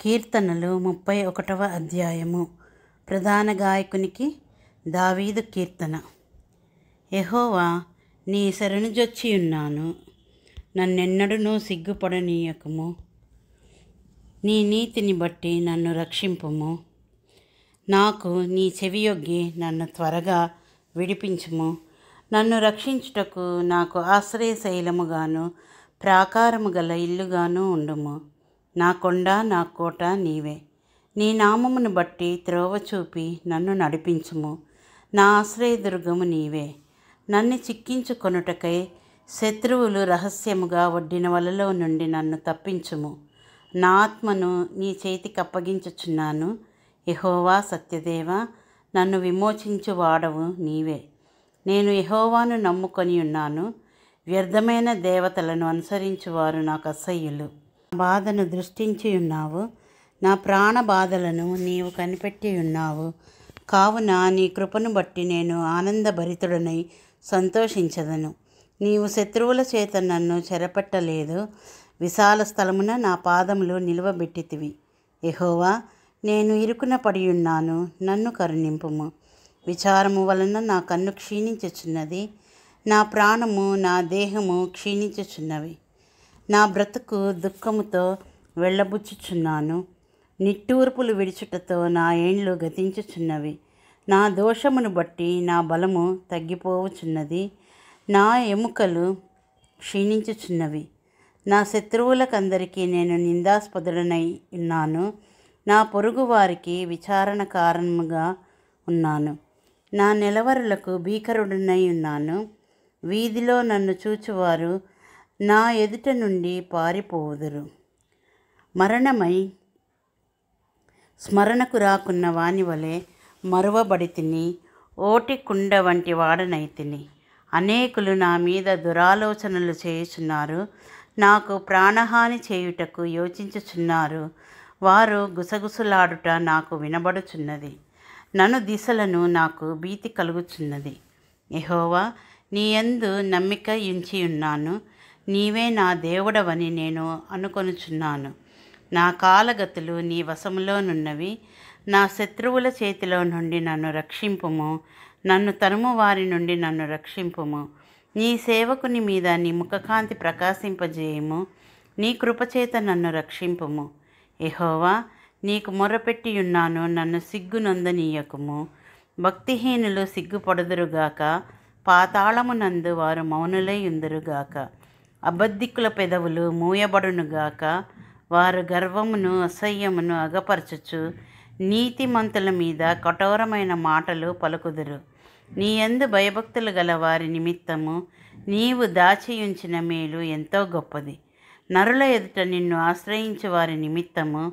కీర్తనలు 31వ అధ్యాయము. ప్రధాన గాయకునికి దావీదు కీర్తన. యెహోవా, నీ శరణుజొచ్చియున్నాను, నన్నెన్నడూనూ సిగ్గుపడనీయకుము. నీ నీతిని బట్టి నన్ను రక్షింపుము. నాకు నీ చెవియొగ్గి నన్ను త్వరగా విడిపించుము. నన్ను రక్షించుటకు నాకు ఆశ్రయశైలముగాను ప్రాకారము గల ఇల్లుగాను ఉండుము. నా కొండ, నా కోట నీవే. నీ నామమును బట్టి త్రోవ చూపి నన్ను నడిపించుము. నా ఆశ్రయదుర్గము నీవే. నన్ను చిక్కించుకొనుటకై శత్రువులు రహస్యముగా ఒడ్డిన వలలో నుండి నన్ను తప్పించుము. నా ఆత్మను నీ చేతికి అప్పగించుచున్నాను. యెహోవా సత్యదేవా, నన్ను విమోచించు వాడవు నీవే. నేను యెహోవాను నమ్ముకొని ఉన్నాను. వ్యర్థమైన దేవతలను అనుసరించువారు నాకు అసహ్యులు. బాధను దృష్టించి ఉన్నావు, నా ప్రాణ బాధలను నీవు కనిపెట్టి ఉన్నావు. కావున నీ కృపను బట్టి నేను ఆనందభరితుడనై సంతోషించదను. నీవు శత్రువుల చేత నన్ను చెరపట్టలేదు. విశాల స్థలమున నా పాదములు నిలువబెట్టితివి. యెహోవా, నేను ఇరుకున పడియున్నాను, నన్ను కరుణింపుము. విచారము వలన నా కన్ను క్షీణించుచున్నది, నా ప్రాణము నా దేహము క్షీణించుచున్నవి. నా బ్రతుకు దుఃఖముతో వెళ్ళబుచ్చుచున్నాను. నిట్టూర్పులు విడుచుటతో నా ఏండ్లు గతించుచున్నవి. నా దోషమును బట్టి నా బలము తగ్గిపోవుచున్నది, నా ఎముకలు క్షీణించుచున్నవి. నా శత్రువులకందరికీ నేను నిందాస్పదుడనై ఉన్నాను. నా పొరుగు వారికి విచారణ కారణముగా ఉన్నాను. నా నెలవరులకు భీకరుడనై ఉన్నాను. వీధిలో నన్ను చూచువారు నా ఎదుట నుండి పారిపోవుదురు. మరణమై స్మరణకు రాకున్న వాని వలె మరువబడితిని. ఓటి కుండ వంటి వాడనైతిని. అనేకులు నా మీద దురాలోచనలు చేయుచున్నారు. నాకు ప్రాణహాని చేయుటకు యోచించుచున్నారు. వారు గుసగుసలాడుట నాకు వినబడుచున్నది. నన్ను దిశలను నాకు భీతి కలుగుచున్నది. యెహోవా, నీ యందు నమ్మిక ఉంచియున్నాను. నీవే నా దేవుడవని నేను అనుకొనుచున్నాను. నా కాలగతులు నీ వశములోనున్నవి. నా శత్రువుల చేతిలో నుండి నన్ను రక్షింపుము. నన్ను తరుము వారి నుండి నన్ను రక్షింపుము. నీ సేవకుని మీద నీ ముఖకాంతి ప్రకాశింపజేయుము. నీ కృపచేత నన్ను రక్షింపుము. యెహోవా, నీకు మొర్రపెట్టియున్నాను, నన్ను సిగ్గునొందనీయకుము. భక్తిహీనులు సిగ్గుపడుదురుగాక, పాతాళమునందు వారు మౌనులై ఉందురుగాక. అబద్ధికుల పెదవులు మూయబడునుగాక. వారు గర్వమును అసహ్యమును అగపరచుచు నీతిమంతుల మీద కఠోరమైన మాటలు పలుకుదురు. నీ యందు భయభక్తులు గల వారి నిమిత్తము నీవు దాచియుంచిన మేలు ఎంతో గొప్పది. నరుల ఎదుట నిన్ను ఆశ్రయించు వారి నిమిత్తము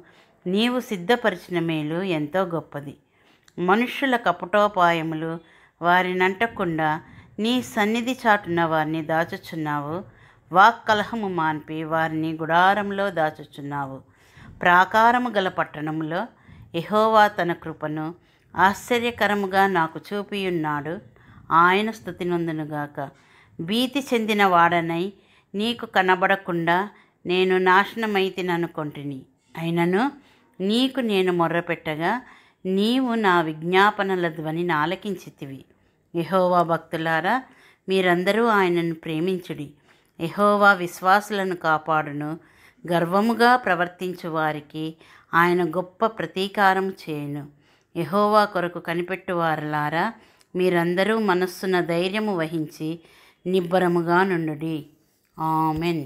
నీవు సిద్ధపరిచిన మేలు ఎంతో గొప్పది. మనుష్యుల కపటోపాయములు వారినంటకుండా నీ సన్నిధి చాటున వారిని దాచుచున్నావు. వాక్కలహము మాన్పి వారిని గుడారంలో దాచుచున్నావు. ప్రాకారము గల పట్టణములో యెహోవా తన కృపను ఆశ్చర్యకరముగా నాకు చూపియున్నాడు. ఆయన స్తుతి నొందునుగాక. భీతి చెందిన వాడనై నీకు కనబడకుండా నేను నాశనమైతిననుకొంటిని. అయినను నీకు నేను మొర్రపెట్టగా నీవు నా విజ్ఞాపనల ధ్వనిని ఆలకించితివి. యెహోవా భక్తులారా, మీరందరూ ఆయనను ప్రేమించుడి. యెహోవా విశ్వాసులను కాపాడును. గర్వముగా ప్రవర్తించు వారికి ఆయన గొప్ప ప్రతీకారం చేయును. యెహోవా కొరకు కనిపెట్టువారలారా, మీరందరూ మనస్సున ధైర్యము వహించి నిబ్బరముగా నుండుడి. ఆమెన్.